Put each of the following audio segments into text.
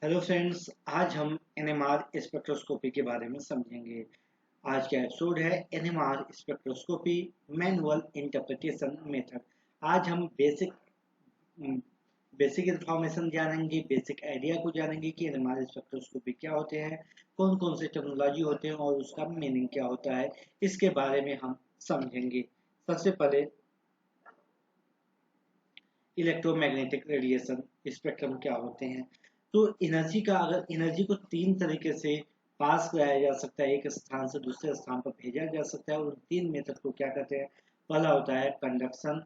Hello friends, आज हम NMR spectroscopy के बारे में समझेंगे। आज का एपिसोड है NMR spectroscopy manual interpretation method. आज हम बेसिक इंफॉर्मेशन जानेंगे, बेसिक आइडिया को जानेंगे कि एनएमआर स्पेक्ट्रोस्कोपी क्या होते हैं, कौन कौन से टेक्नोलॉजी होते हैं और उसका मीनिंग क्या होता है, इसके बारे में हम समझेंगे। सबसे पहले इलेक्ट्रोमैग्नेटिक रेडिएशन स्पेक्ट्रम क्या होते हैं। तो एनर्जी को तीन तरीके से पास कराया जा सकता है, एक स्थान से दूसरे स्थान पर भेजा जा सकता है, और उन तीन मेथड को क्या कहते हैं। पहला होता है कंडक्शन,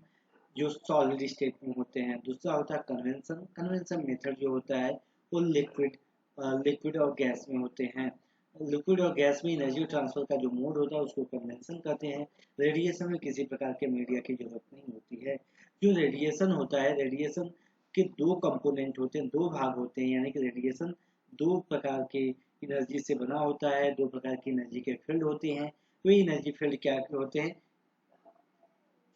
जो सॉलिड स्टेट में होते हैं। दूसरा होता है कन्वेंशन, कन्वेंशन मेथड जो होता है वो लिक्विड और गैस में होते हैं। लिक्विड और गैस में एनर्जी ट्रांसफर का जो मोड होता है उसको कन्वेंशन कहते हैं। रेडिएशन में किसी प्रकार के मीडिया की जरूरत नहीं होती है। जो रेडिएशन होता है, रेडिएशन के दो कंपोनेंट होते हैं, दो भाग होते हैं, यानी कि रेडिएशन दो प्रकार के एनर्जी से बना होता है, दो प्रकार की एनर्जी के फील्ड होते हैं। वे एनर्जी फील्ड क्या होते हैं?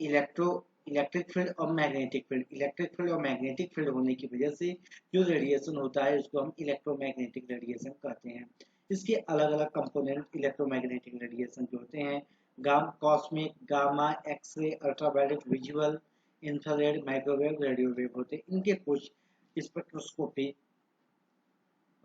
इलेक्ट्रो इलेक्ट्रिक फील्ड और मैग्नेटिक फील्ड। इलेक्ट्रिक फील्ड और मैग्नेटिक फील्ड होने की वजह से जो रेडिएशन होता है उसको हम इलेक्ट्रोमैग्नेटिक रेडिएशन कहते हैं। इसके अलग अलग कंपोनेंट इलेक्ट्रोमैग्नेटिक रेडिएशन जो होते हैं, cosmic, gamma, x ray, ultraviolet, visual, infrared, microwave, radio wave होते हैं। इनके कुछ स्पेक्ट्रोस्कोपी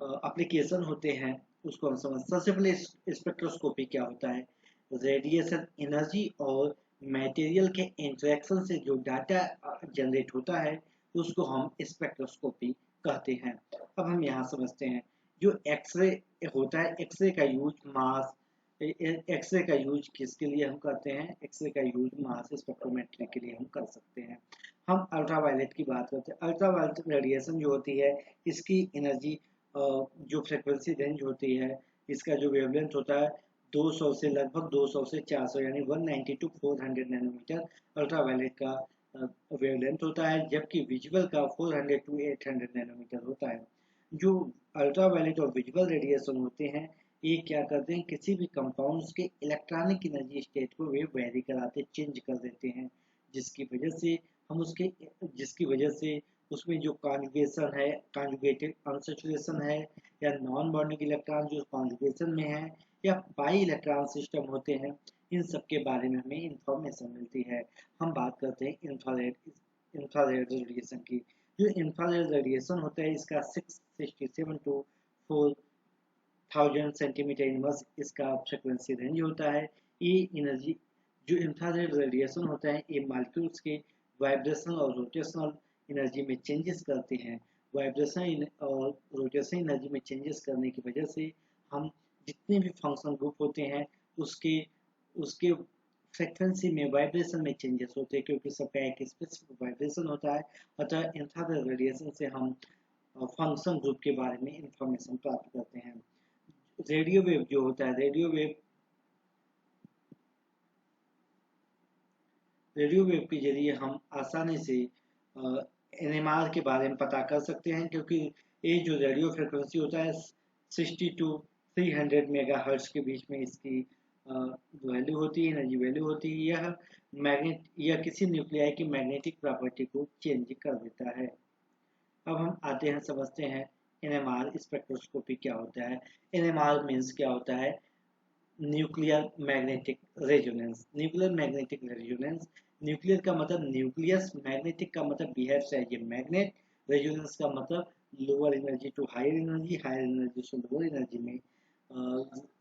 एप्लीकेशन होते हैं, उसको हम समझ। सबसे पहले स्पेक्ट्रोस्कोपी क्या होता है। रेडिएशन एनर्जी और मटेरियल के इंटरेक्शन से जो डाटा जनरेट होता है उसको हम स्पेक्ट्रोस्कोपी कहते हैं। अब हम यहाँ समझते हैं जो एक्सरे होता है, एक्सरे का यूज मास एक्सरे का यूज किसके लिए हम करते हैं? एक्सरे का यूज मास स्पेक्ट्रोमेट्री के लिए हम कर सकते हैं। हम अल्ट्रावायलेट की बात करते हैं। अल्ट्रावायलेट रेडिएशन जो होती है, इसकी एनर्जी जो फ्रिक्वेंसी रेंज होती है, इसका जो वेवलेंथ होता है 200 से लगभग 200 से 400 यानी 190 टू 400 नैनोमीटर अल्ट्रावायलेट का वेवलेंथ होता है, जबकि विजुअल का 400 टू 800 नैनोमीटर होता है। जो अल्ट्रावायलेट और विजुअल रेडिएशन होते हैं, ये क्या करते हैं, किसी भी कंपाउंड्स के इलेक्ट्रॉनिक एनर्जी स्टेट को वे वेरी कराते, चेंज कर देते हैं, जिसकी वजह से हम उसके जिसकी वजह से उसमें जो कॉन्जुगेशन है, कॉन्जुगेटेड अनसैचुरेशन है, या नॉन बॉन्डिंग इलेक्ट्रॉन जो कॉन्जुगेशन में है, या पाई इलेक्ट्रॉन सिस्टम होते हैं, इन सब के बारे में हमें इंफॉर्मेशन मिलती है। हम बात करते हैं इंफ्रारेड रेडिएशन की। जो इंफ्रारेड रेडिएशन होता है, इसका 667 टू 4000 सेंटीमीटर इनवर्स इसका फ्रिक्वेंसी रेंज होता है। ये एनर्जी जो इंफ्रारेड रेडिएशन होता है, ये मॉलिक्यूल्स के वाइब्रेशनल और रोटेशनल एनर्जी में चेंजेस करते हैं। वाइब्रेशन और रोटेशन एनर्जी में चेंजेस करने की वजह से हम जितने भी फंक्शन ग्रुप होते हैं उसके उसके फ्रिक्वेंसी में, वाइब्रेशन में चेंजेस होते हैं, क्योंकि सबका एक स्पेसिफिक वाइब्रेशन होता है। अतः इंफ्रारेड रेडिएशन से हम फंक्शन ग्रुप के बारे में इंफॉर्मेशन प्राप्त करते हैं। रेडियो वेव जो होता है, रेडियो वेव के जरिए हम आसानी से एनएमआर के बारे में पता कर सकते हैं, क्योंकि ये जो रेडियो फ्रिक्वेंसी होता है 60 टू 300 मेगाहर्ट्ज के बीच में इसकी वैल्यू होती है, एनर्जी वैल्यू होती है। यह किसी न्यूक्लियाई की मैग्नेटिक प्रॉपर्टी को चेंज कर देता है। अब हम आते हैं, समझते हैं एनएमआर स्पेक्ट्रोस्कोपी क्या होता है। एनएमआर मीन्स क्या होता है? Nuclear magnetic resonance. Nuclear magnetic resonance, nuclear का मतलब न्यूक्लियस, मैग्नेटिक का मतलब behaves as a magnet, resonance का मतलब lower energy to higher energy, higher energy से लोअर एनर्जी में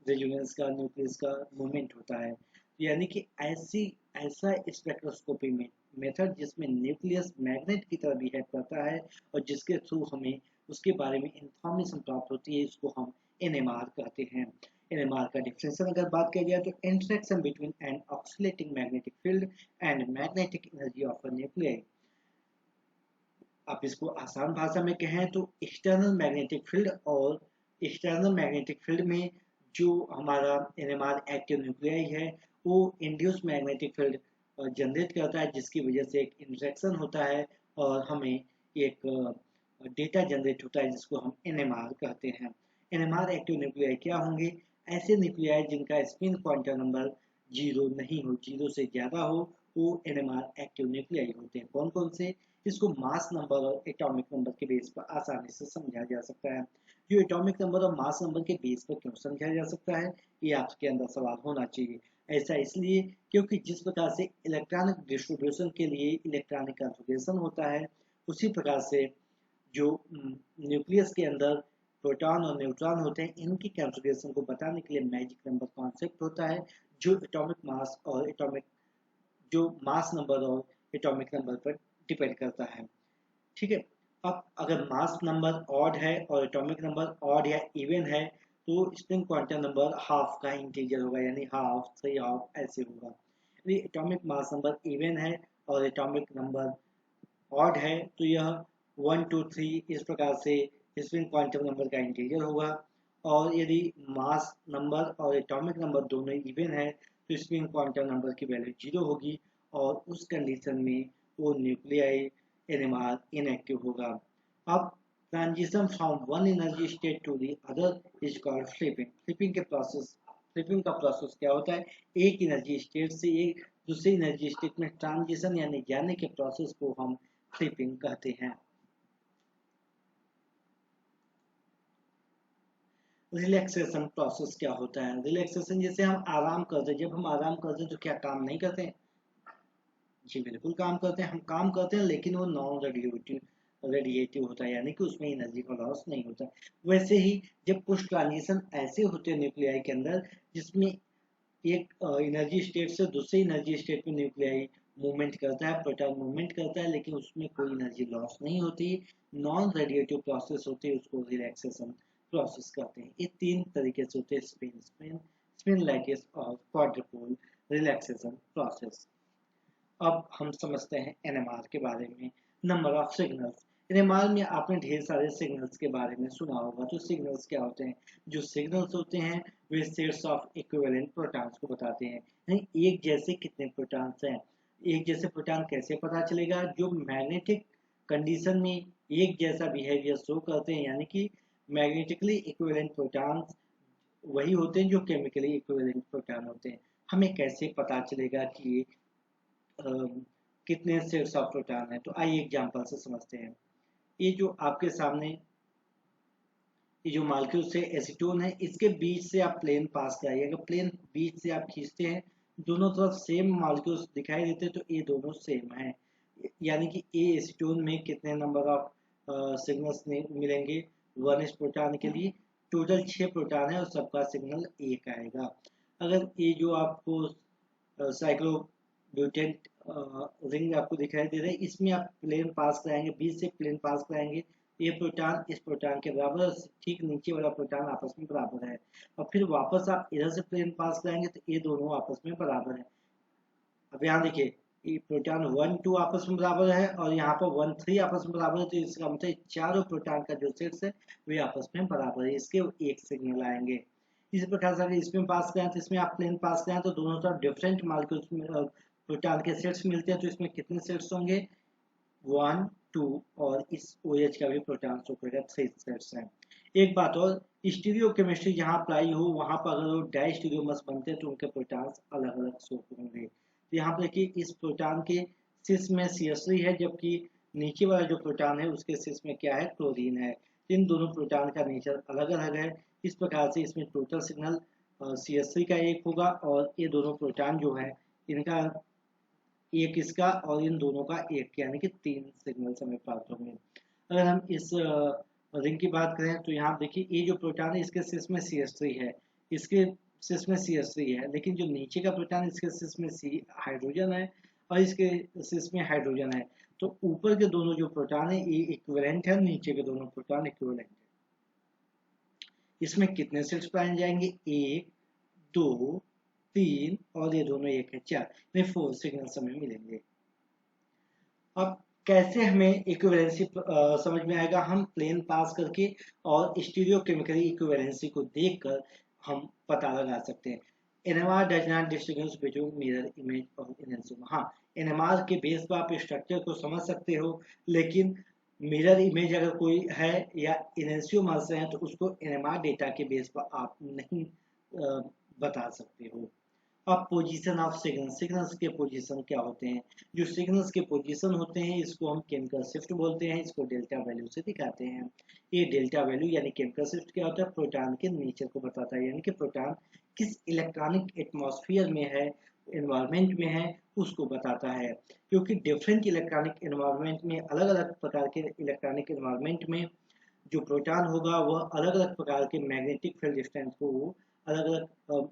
रेजोनेंस का, न्यूक्लियस का मूवमेंट होता है। यानी कि ऐसा स्पेक्ट्रोस्कोपी में मेथड जिसमें न्यूक्लियस मैग्नेट की तरह बिहेव करता है और जिसके थ्रू हमें उसके बारे में इंफॉर्मेशन प्राप्त होती है, इसको हम एनएमआर कहते हैं। एनएमआर का डिफिनेशन अगर बात किया जाए तो interaction between an oscillating magnetic field and magnetic energy of a nuclei. आप इसको आसान भाषा में कहें तो एक्सटर्नल मैग्नेटिक फील्ड में जो हमारा एनएमआर एक्टिव न्यूक्लियाई है, वो इंड्यूस मैग्नेटिक फील्ड जनरेट करता है, जिसकी वजह से एक इंटरेक्शन होता है और हमें एक डेटा जनरेट होता है, जिसको हम एनएमआर कहते हैं। एनएमआर एक्टिव न्यूक्लियाई क्या होंगे? ऐसे न्यूक्लियाई जिनका स्पिन क्वांटम नंबर जीरो नहीं हो, जीरो से ज्यादा हो, वो एनएमआर एक्टिव न्यूक्लियाई होते हैं। कौन कौन से? इसको मास नंबर और एटॉमिक नंबर के बेस पर आसानी से समझा जा सकता है। जो एटॉमिक नंबर और मास नंबर के बेस पर क्यों समझा जा सकता है, ये आपके अंदर सवाल होना चाहिए। ऐसा इसलिए क्योंकि जिस प्रकार से इलेक्ट्रॉनिक डिस्ट्रीब्यूशन के लिए इलेक्ट्रॉनिक कॉन्फ़िगरेशन होता है, उसी प्रकार से जो न्यूक्लियस के अंदर प्रोटॉन और न्यूट्रॉन होते हैं, इनकी कॉन्फ़िगरेशन को बताने के लिए मैजिक नंबर कॉन्सेप्ट होता है, जो एटॉमिक मास और मास नंबर और एटॉमिक नंबर पर डिपेंड करता है। ठीक है। अब अगर मास नंबर ऑड है और एटॉमिक नंबर ऑड या इवन है, तो स्पिन क्वांटम नंबर हाफ का इंटीजर होगा, यानी हाफ 3 हाफ ऐसे होगा। यदि एटॉमिक मास नंबर इवन है और एटॉमिक नंबर ऑड है, तो यह 1 2 3 इस प्रकार से स्पिन क्वांटम नंबर का इंटीजर होगा। और यदि मास नंबर और एटॉमिक नंबर दोनों इवन है, तो स्पिन क्वांटम नंबर की वैल्यू 0 होगी और उस कंडीशन में वो न्यूक्लियाई NMR इनएक्टिव होगा। अब transition from one energy state to the other is called flipping. Flipping का प्रोसेस क्या होता है, एक एनर्जी स्टेट से एक दूसरी एनर्जी स्टेट में ट्रांजिशन यानी जाने के प्रोसेस को हम फ्लिपिंग कहते हैं। रिलैक्सेशन प्रोसेस क्या होता है, रिलैक्सेशन जैसे हम आराम करते हैं, जब हम आराम करते हैं तो क्या काम नहीं करते हैं? जी बिल्कुल काम करते हैं, हम काम करते हैं, लेकिन वो नॉन रेडिएटिव होता है, यानी कि उसमें एनर्जी का लॉस नहीं होता। वैसे ही जब कुछ ट्रांजिशन ऐसे होते हैं न्यूक्लियाई के अंदर, जिसमें एक एनर्जी स्टेट से दूसरी एनर्जी स्टेट में न्यूक्लियाई मूवमेंट करता है, प्रोटॉन मूवमेंट करता है, लेकिन उसमें कोई एनर्जी लॉस नहीं होती, नॉन रेडिएटिव प्रोसेस होते हैं, उसको रिलैक्सेशन प्रोसेस कहते हैं। ये 3 तरीके से होते हैं, स्पिन लैटिस और क्वाड्रुपोल रिलैक्सेशन प्रोसेस। अब हम समझते हैं NMR के बारे में, नंबर ऑफ सिग्नल्स। NMR में आपने ढेर सारे सिग्नल्स के बारे में सुना होगा। तो सिग्नल्स क्या होते हैं? जो सिग्नल्स होते हैं वे सेट्स ऑफ इक्विवेलेंट प्रोटॉन्स को बताते हैं, यानी एक जैसे कितने प्रोटॉन्स हैं। एक जैसे प्रोटॉन कैसे पता चलेगा? जो मैग्नेटिक कंडीशन में एक जैसा बिहेवियर शो करते हैं, यानी कि मैग्नेटिकली इक्विवेलेंट प्रोटॉन्स वही होते हैं जो केमिकली इक्विवेलेंट प्रोटॉन होते हैं। हमें कैसे पता चलेगा कि ये कितने सेट्स ऑफ प्रोटॉन है? तो आइए एग्जांपल से समझते हैं। ये जो आपके सामने ये जो मॉलिक्यूल से एसीटोन है, इसके बीच से आप प्लेन पास कराइए। अगर प्लेन बीच से आप खींचते हैं, दोनों तरफ सेम मॉलिक्यूल्स दिखाई देते हैं, तो ये दोनों सेम है, यानी कि ए एसीटोन में कितने नंबर ऑफ सिग्नल्स मिलेंगे? 1 इस प्रोटॉन के लिए टोटल 6 प्रोटॉन है और सबका सिग्नल 1 आएगा। अगर ये जो आपको साइक्लोब्यूटेन रिंग आपको दिखाई दे रहा है, इसमें आप प्लेन पास कराएंगे, बीच से प्लेन पास कराएंगे, ये प्रोटॉन इस प्रोटॉन के बराबर, ठीक नीचे वाला प्रोटॉन आपस में बराबर है, और फिर वापस आप इधर से प्लेन पास कराएंगे तो ये दोनों आपस में बराबर है। अब यहाँ देखिए, ये प्रोटॉन 1 2 आपस में बराबर है और यहाँ पर 1 3 आपस में बराबर है, तो इसका मतलब चारों प्रोटॉन का जो सेट्स है वे आपस में बराबर है, इसके एक सिग्नल आएंगे। इसी प्रकार से अगर इसमें पास करें तो इसमें आप प्लेन पास करें तो दोनों तरफ डिफरेंट मॉलिक्यूल्स में प्रोटॉन के सेट्स मिलते हैं, तो इसमें कितने सेट्स होंगे? 1 2, और इस OH का भी प्रोटॉन शो करेगा, 3 सेट्स हैं। एक बात और, स्टीरियो केमिस्ट्री जहाँ अप्लाई हो वहाँ पर अगर वो डाई स्टीरियोमर्स बनते हैं तो उनके प्रोटॉन्स अलग अलग शो होंगे। तो यहाँ पर देखिए, इस प्रोटॉन के सिस में CH3 है, जबकि नीचे वाला जो प्रोटॉन है उसके सिस में क्या है? क्लोरीन है। इन दोनों प्रोटॉन का नेचर अलग अलग है। इस प्रकार से इसमें टोटल सिग्नल CH3 का 1 होगा और ये दोनों प्रोटॉन जो है इनका एक, इसका और इन दोनों का 1, यानी कि 3 सिग्नल्स हमें प्राप्त होंगे। अगर हम इस रिंग की बात करें तो यहाँ देखिए, ये जो प्रोटॉन है इसके सिस में CH3 है, इसके सिस में CH3 है, लेकिन जो नीचे का प्रोटॉन इसके सिस में हाइड्रोजन है और इसके सिस में हाइड्रोजन है। तो ऊपर के दोनों जो प्रोटॉन है ये इक्विवेलेंट है, नीचे के दोनों प्रोटॉन इक्विवेलेंट है। इसमें कितने सेट्स पाए जाएंगे? 1 2 3 और ये दोनों 1 है, 4, में 4 सिग्नल्स हमें मिलेंगे। अब कैसे हमें इक्विवेलेंसी समझ में आएगा? हम प्लेन पास करके और स्टीरियो केमिकली इक्विवेलेंसी को देखकर हम पता लगा सकते हैं। NMR does not distinguish between mirror image और इनेंसियोम। हाँ, NMR के बेस पर आप स्ट्रक्चर को समझ सकते हो, लेकिन मिरर इमेज अगर कोई है या इनेंसियोमर्स है तो उसको NMR डेटा के बेस पर आप नहीं बता सकते हो। अब पोजीशन ऑफ सिग्नल्स, सिग्नल्स के पोजीशन क्या होते हैं? जो सिग्नल्स के पोजीशन होते हैं इसको हम केमिकल शिफ्ट बोलते हैं, इसको डेल्टा वैल्यू से दिखाते हैं। ये डेल्टा वैल्यू यानी केमिकल शिफ्ट क्या होता है? प्रोटॉन के नेचर को बताता है, यानी कि प्रोटॉन किस इलेक्ट्रॉनिक एटमॉस्फेयर में है, एनवायरमेंट में है, उसको बताता है। क्योंकि डिफरेंट इलेक्ट्रॉनिक एनवायरमेंट में, अलग अलग प्रकार के इलेक्ट्रॉनिक एनवायरमेंट में जो प्रोटॉन होगा वह अलग अलग प्रकार के मैग्नेटिक फील्ड स्ट्रेंथ को वो अलग अलग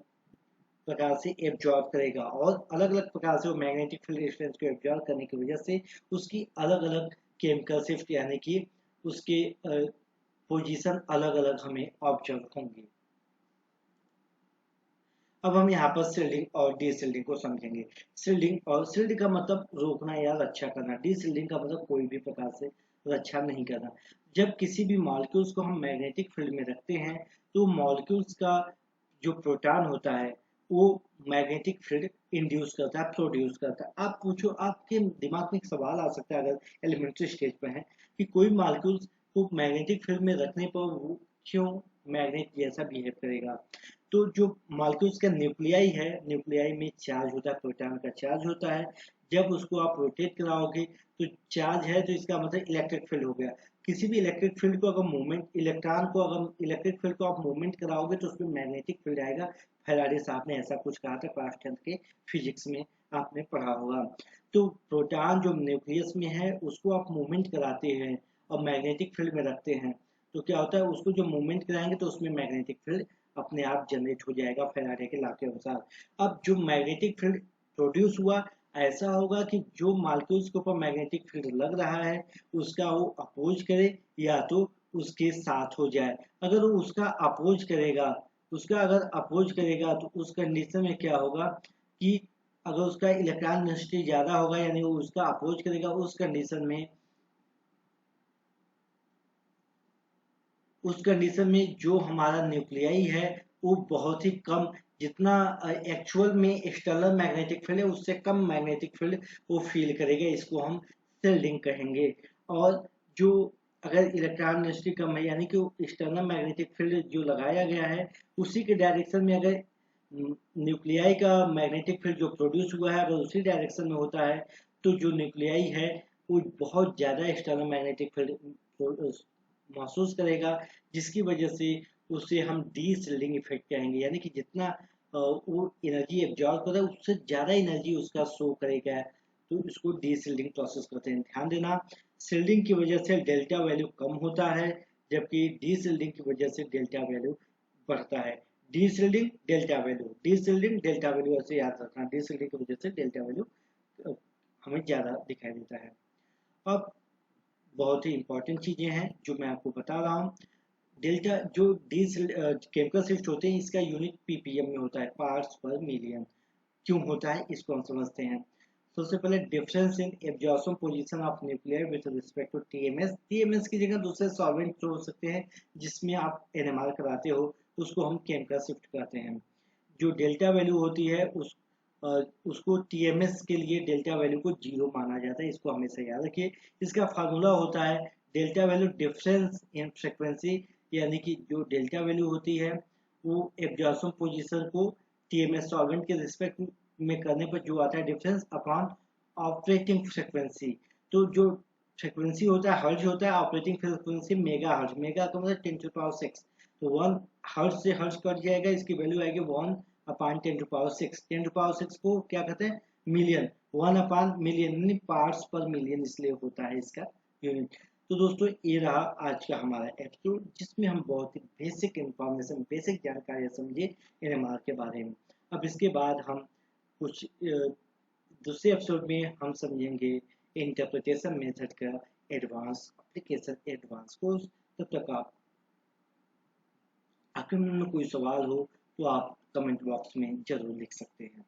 प्रकार से एब्जॉर्ब करेगा, और अलग अलग प्रकार से वो मैग्नेटिक फील्ड स्ट्रेंथ को एब्जॉर्ब करने की वजह से उसकी अलग अलग केमिकल शिफ्ट यानी कि उसके पोजीशन अलग अलग हमें ऑब्जर्व होंगे। अब हम यहाँ पर शिल्डिंग और डी शिल्डिंग को समझेंगे। शिल्डिंग का मतलब रोकना या रक्षा करना, डी शिल्डिंग का मतलब कोई भी प्रकार से रक्षा नहीं करना। जब किसी भी मॉलिक्यूल्स को हम मैग्नेटिक फील्ड में रखते हैं तो मॉलिक्यूल्स का जो प्रोटॉन होता है वो मैग्नेटिक फील्ड इंड्यूस करता है, प्रोड्यूस करता है। आप पूछो, आपके दिमाग में एक सवाल आ सकता है अगर एलिमेंट्री स्टेज पर है कि कोई मॉलिक्यूल्स को मैग्नेटिक फील्ड में रखने पर वो क्यों मैग्नेट जैसा बिहेव करेगा? तो जो मॉलिक्यूल्स का न्यूक्लियाई है, न्यूक्लियाई में चार्ज होता है, प्रोटॉन का चार्ज होता है। जब उसको आप रोटेट कराओगे तो चार्ज है तो इसका मतलब इलेक्ट्रिक फील्ड हो गया। किसी भी इलेक्ट्रिक फील्ड को अगर मूवमेंट, इलेक्ट्रॉन को अगर इलेक्ट्रिक फील्ड को आप मूवमेंट कराओगे तो उसमें मैग्नेटिक फील्ड आएगा। फैराडे साहब ने ऐसा कुछ कहा था क्लास 10 के फिजिक्स में, आपने पढ़ा होगा। तो प्रोटॉन जो न्यूक्लियस में है उसको आप मूवमेंट कराते हैं और मैग्नेटिक फील्ड में रखते हैं, तो क्या होता है, उसको जो मूवमेंट कराएंगे तो उसमें मैग्नेटिक फील्ड अपने आप जनरेट हो जाएगा फैराडे के लॉ के अनुसार। अब जो मैग्नेटिक फील्ड प्रोड्यूस हुआ, ऐसा होगा कि जो मॉलिक्यूल्स के ऊपर मैग्नेटिक फील्ड लग रहा है उसका वो अपोज करे या तो उसके साथ हो जाए। अगर वो उसका अपोज करेगा, तो उस कंडीशन में क्या होगा कि अगर उसका इलेक्ट्रॉन डेंसिटी ज्यादा होगा यानी वो उसका अपोज करेगा, उस कंडीशन में जो हमारा न्यूक्लियाई है वो बहुत ही कम, जितना एक्चुअल में एक्सटर्नल मैग्नेटिक फील्ड है उससे कम मैग्नेटिक फील्ड वो फील करेगा, इसको हम शिल्डिंग कहेंगे। और जो अगर इलेक्ट्रॉन डेंसिटी कम है यानी कि एक्सटर्नल मैग्नेटिक फील्ड जो लगाया गया है उसी के डायरेक्शन में अगर न्यूक्लियाई का मैग्नेटिक फील्ड जो प्रोड्यूस हुआ है अगर उसी डायरेक्शन में होता है तो जो न्यूक्लियाई है वो बहुत ज्यादा एक्सटर्नल मैग्नेटिक फील्ड महसूस करेगा, जिसकी वजह से उसे हम डी शिल्डिंग इफेक्ट कहेंगे। यानी कि जितना वो एनर्जी एब्जॉर्ब कर रहा है उससे ज़्यादा एनर्जी उसका शो करेगा, तो इसको डी शिल्डिंग प्रोसेस कहते हैं। ध्यान देना, शिल्डिंग की वजह से डेल्टा वैल्यू कम होता है जबकि डी शिल्डिंग की वजह से डेल्टा वैल्यू बढ़ता है। D shielding delta value, D shielding delta value, ऐसे याद रखना, डी शिल्डिंग की वजह से डेल्टा वैल्यू हमें ज़्यादा दिखाई देता है। अब बहुत ही इंपॉर्टेंट चीजें हैं जो मैं आपको बता रहा हूँ। डेल्टा जो डी केमिकल शिफ्ट होते हैं इसका यूनिट पीपीएम में होता है, पार्ट्स पर मिलियन। क्यों होता है इसको हम समझते हैं। सबसे पहले difference in absorption position of nuclear with respect to TMS. TMS की जगह दूसरे सॉल्वेंट हो सकते हैं जिसमें आप एनएमआर कराते हो, उसको हम केमिकल शिफ्ट कहते हैं। जो डेल्टा वैल्यू होती है उसको टीएमएस के लिए डेल्टा वैल्यू को जीरो माना जाता है, इसको हमेशा याद रखिए। इसका फार्मूला होता है delta value difference in frequency, यानी कि जो डेल्टा वैल्यू होती है वो एब्जॉर्प्शन पोजीशन को टीएमएस सॉल्वेंट के रिस्पेक्ट में करने पर जो आता है डिफरेंस अपॉन ऑपरेटिंग फ्रीक्वेंसी। तो जो फ्रीक्वेंसी होता है हर्ज होता है, operating frequency mega hertz, mega का मतलब 10⁻6, तो 1 हर्ज से हर्ज कट जाएगा, इसकी वैल्यू आएगी 1 अपान 10⁻6। 10⁻6 को क्या कहते हैं, मिलियन। 1 अपान मिलियन यानी पार्ट्स पर मिलियन, इसलिए होता है इसका यूनिट। तो दोस्तों ये रहा आज का हमारा एपिसोड जिसमें हम बहुत ही बेसिक इंफॉर्मेशन, बेसिक जानकारी समझे एनएमआर के बारे में। अब इसके बाद हम कुछ दूसरे एपिसोड में हम समझेंगे इंटरप्रिटेशन मेथड का एडवांस एप्लीकेशन, एडवांस कोर्स। तब तक आप आखिर में कोई सवाल हो तो आप कमेंट बॉक्स में जरूर लिख सकते हैं।